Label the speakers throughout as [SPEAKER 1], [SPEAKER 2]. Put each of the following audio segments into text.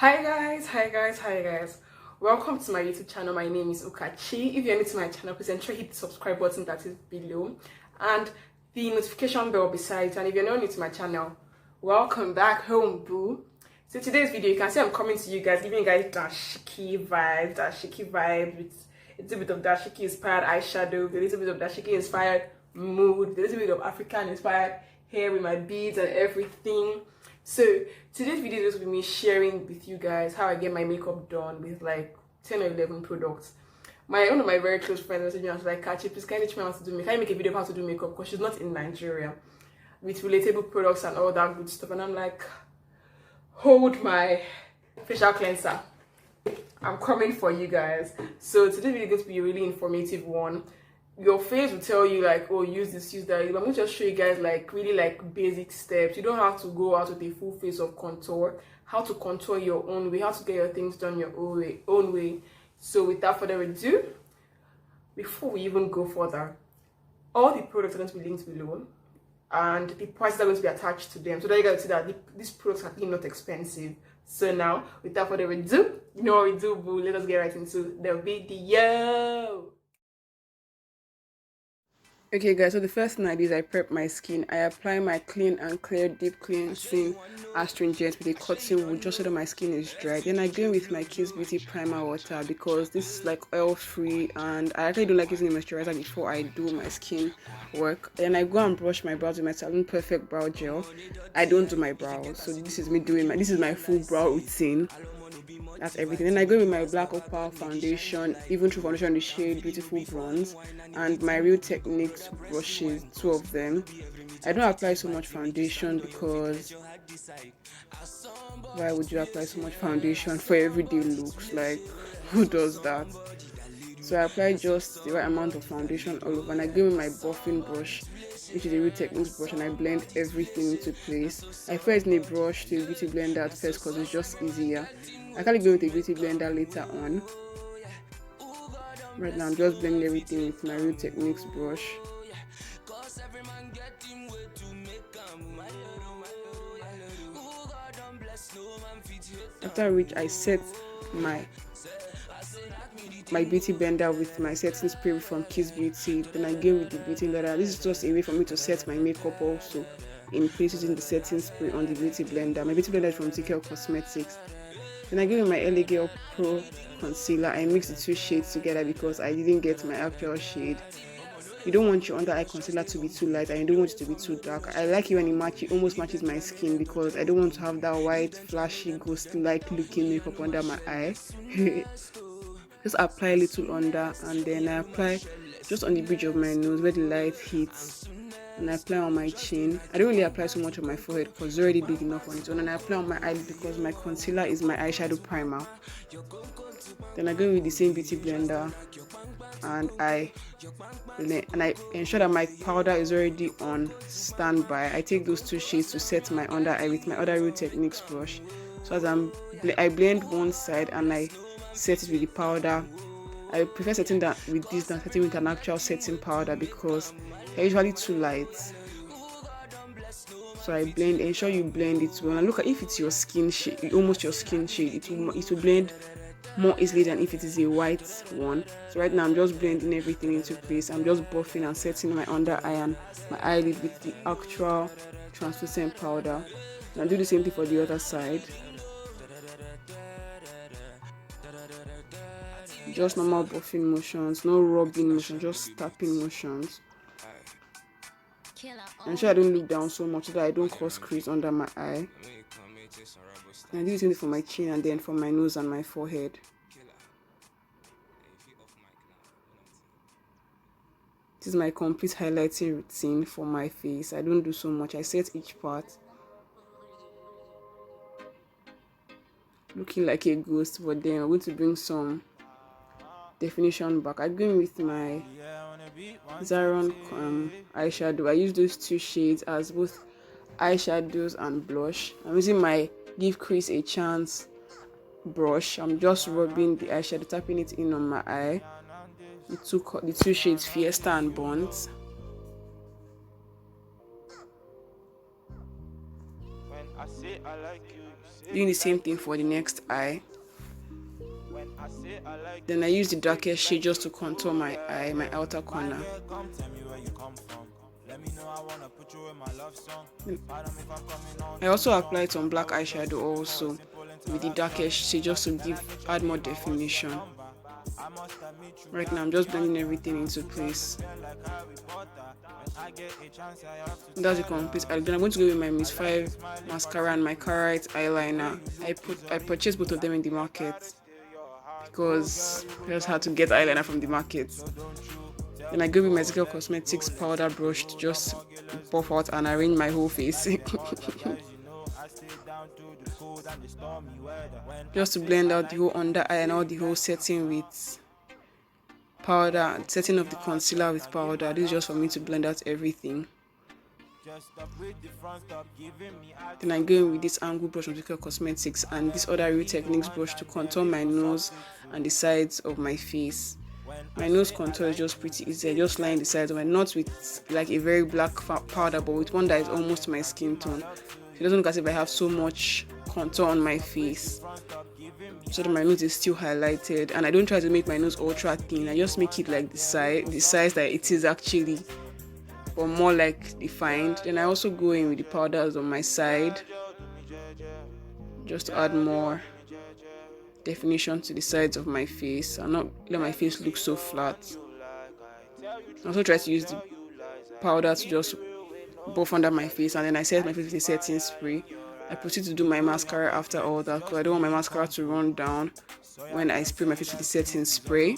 [SPEAKER 1] Hi guys. Welcome to my YouTube channel. My name is Ukachi. If you're new to my channel, please ensure you hit the subscribe button that is below and the notification bell beside it. And if you're not new to my channel, welcome back home, boo. So today's video, you can see I'm coming to you guys, giving you guys dashiki vibe with a little bit of dashiki inspired eyeshadow, a little bit of dashiki inspired mood, a little bit of African inspired hair with my beads and everything. So today's video is going to be me sharing with you guys how I get my makeup done with like 10 or 11 products. One of my very close friends messaged me and was like, Kachi, please can you teach me how to do makeup? Can you make a video of how to do makeup? Because she's not in Nigeria with relatable products and all that good stuff. And I'm like, hold my facial cleanser. I'm coming for you guys. So today's video is going to be a really informative one. Your face will tell you like, oh, use this, use that. I'm going to just show you guys like really like basic steps. You don't have to go out with a full face of contour. How to contour your own way, how to get your things done your own way. So without further ado, before we even go further, all the products are going to be linked below and the prices are going to be attached to them, so that you guys see that these products are really not expensive. So now, without further ado, you know what we do, boo. Let us get right into the video. Okay guys, so the first thing I do is I prep my skin. I apply my clean and clear deep cleansing astringent with a cotton wool just so that my skin is dry. Then I go in with my Kiss Beauty primer water because this is like oil free and I actually don't like using a moisturizer before I do my skin work. Then I go and brush my brows with my Salon Perfect brow gel. I don't do my brows, so this is me doing this is my full brow routine. That's everything. Then I go with my black opal foundation, even through foundation in the shade Beautiful Bronze, and my Real Techniques brushes, 2 of them. I don't apply so much foundation because why would you apply so much foundation for everyday looks? Like, who does that? So I apply just the right amount of foundation all over, and I go with my buffing brush, which is a Real Techniques brush, and I blend everything into place. I first need a brush to a beauty blender at first because it's just easier. I can't go with a beauty blender later on. Right now I'm just blending everything with my Real Techniques brush. After which I set my beauty blender with my setting spray from Kiss Beauty. Then I go with the beauty blender. This is just a way for me to set my makeup also in place using the setting spray on the beauty blender. My beauty blender is from Zikel Cosmetics. Then I give it my Lagirl Pro concealer. I mix the 2 shades together because I didn't get my actual shade. You don't want your under eye concealer to be too light and you don't want it to be too dark. I like it when it almost matches my skin because I don't want to have that white flashy ghost-like looking makeup under my eye. Just apply a little under and then I apply just on the bridge of my nose where the light hits, and I apply on my chin. I don't really apply so much on my forehead because it's already big enough on its own, and I apply on my eyelid because my concealer is my eyeshadow primer. Then I go with the same beauty blender and I ensure that my powder is already on standby. I take those 2 shades to set my under eye with my other Real Techniques brush. So as I blend one side and I set it with the powder. I prefer setting that with this than setting with an actual setting powder because they're usually too light. So I blend, ensure you blend it well. And look at if it's your skin shade, almost your skin shade, it will blend more easily than if it is a white one. So right now I'm just blending everything into place. I'm just buffing and setting my under eye and my eyelid with the actual translucent powder. And I'll do the same thing for the other side. Just normal buffing motions, no rubbing motions, just tapping motions. Ensure I don't look down so much so that I don't cause crease under my eye. And I do the same thing for my chin and then for my nose and my forehead. This is my complete highlighting routine for my face. I don't do so much. I set each part. Looking like a ghost, but then I'm going to bring some definition back. I go in with my Zaron eyeshadow. I use those 2 shades as both eyeshadows and blush. I'm using my Give Crease a Chance brush. I'm just rubbing the eyeshadow, tapping it in on my eye. The 2 shades Fiesta and Burnt. Doing the same thing for the next eye. Then I use the darkest shade just to contour my eye, my outer corner. I also applied some black eyeshadow also with the darkest shade just to add more definition. Right now I'm just blending everything into place. And that's the complete eye. Then I'm going to go with my Miss 5 mascara and my Karite eyeliner. I purchased both of them in the market because I just had to get eyeliner from the market. Then I go with my Zikel Cosmetics powder brush to just buff out and arrange my whole face. Just to blend out the whole under eye and all the whole setting with powder, setting of the concealer with powder. This is just for me to blend out everything. Then I go in with this angle brush from Zikel Cosmetics and this other Real Techniques brush to contour my nose and the sides of my face. My nose contour is just pretty easy. I just line the sides of my, not with like a very black powder, but with one that is almost my skin tone. It doesn't look as if I have so much contour on my face, so that my nose is still highlighted. And I don't try to make my nose ultra thin. I just make it like the size that it is actually, but more like defined. Then I also go in with the powders on my side just to add more definition to the sides of my face and not let my face look so flat. I also try to use the powder to just buff under my face, and then I set my face with a setting spray. I proceed to do my mascara after all that because I don't want my mascara to run down when I spray my face with the setting spray.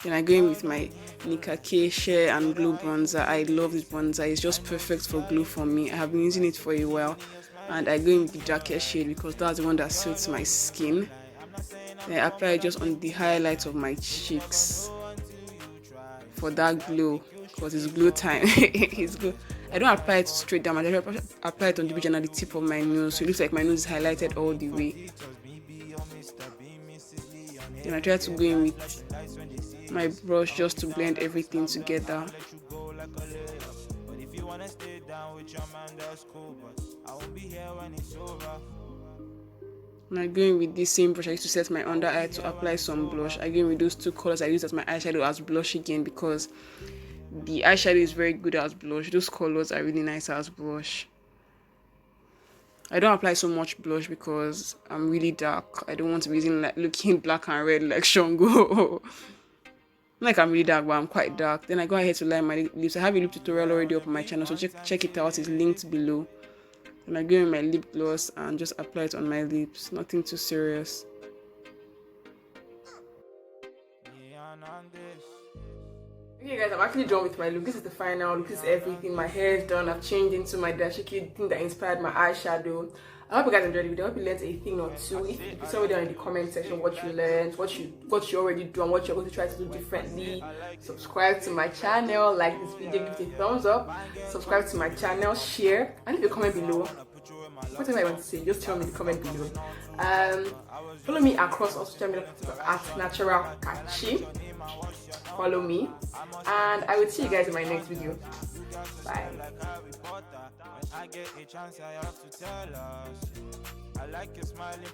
[SPEAKER 1] Then I go in with my Nickak Sheer and Glow bronzer. I love this bronzer. It's just perfect for glow for me. I have been using it for a while, and I go in with the darkest shade because that's the one that suits my skin. Then I apply it just on the highlights of my cheeks for that glow because it's glow time. It's glow. I don't apply it straight down. I apply it on the bridge and at the tip of my nose, so it looks like my nose is highlighted all the way. Then I try to go in with my brush just to blend everything together. And I go in with this same brush I used to set my under eye to apply some blush. I go in with those two colors I use as my eyeshadow as blush again because the eyeshadow is very good as blush. Those colors are really nice as blush. I don't apply so much blush because I'm really dark. I don't want to be using like looking black and red like Shongo. Like I'm really dark, but I'm quite dark. Then I go ahead to line my lips. I have a lip tutorial already up on my channel, so check it out. It's linked below. And I go in my lip gloss and just apply it on my lips. Nothing too serious. Okay guys, I'm actually done with my look. This is the final look. This is everything. My hair is done. I've changed into my dashiki thing that inspired my eyeshadow. I hope you guys enjoyed the video. I hope you learned a thing or two. If you tell me down in the comment section what you learned, what you already do, and what you're going to try to do differently. Subscribe to my channel, like this video, give it a thumbs up. Subscribe to my channel, share, and leave a comment below. Whatever I want to say, just tell me in the comment below. Follow me across all social media at Natural Kachi. Follow me, and I will see you guys in my next video. Bye. I get a chance, I have to tell us. I like your smiling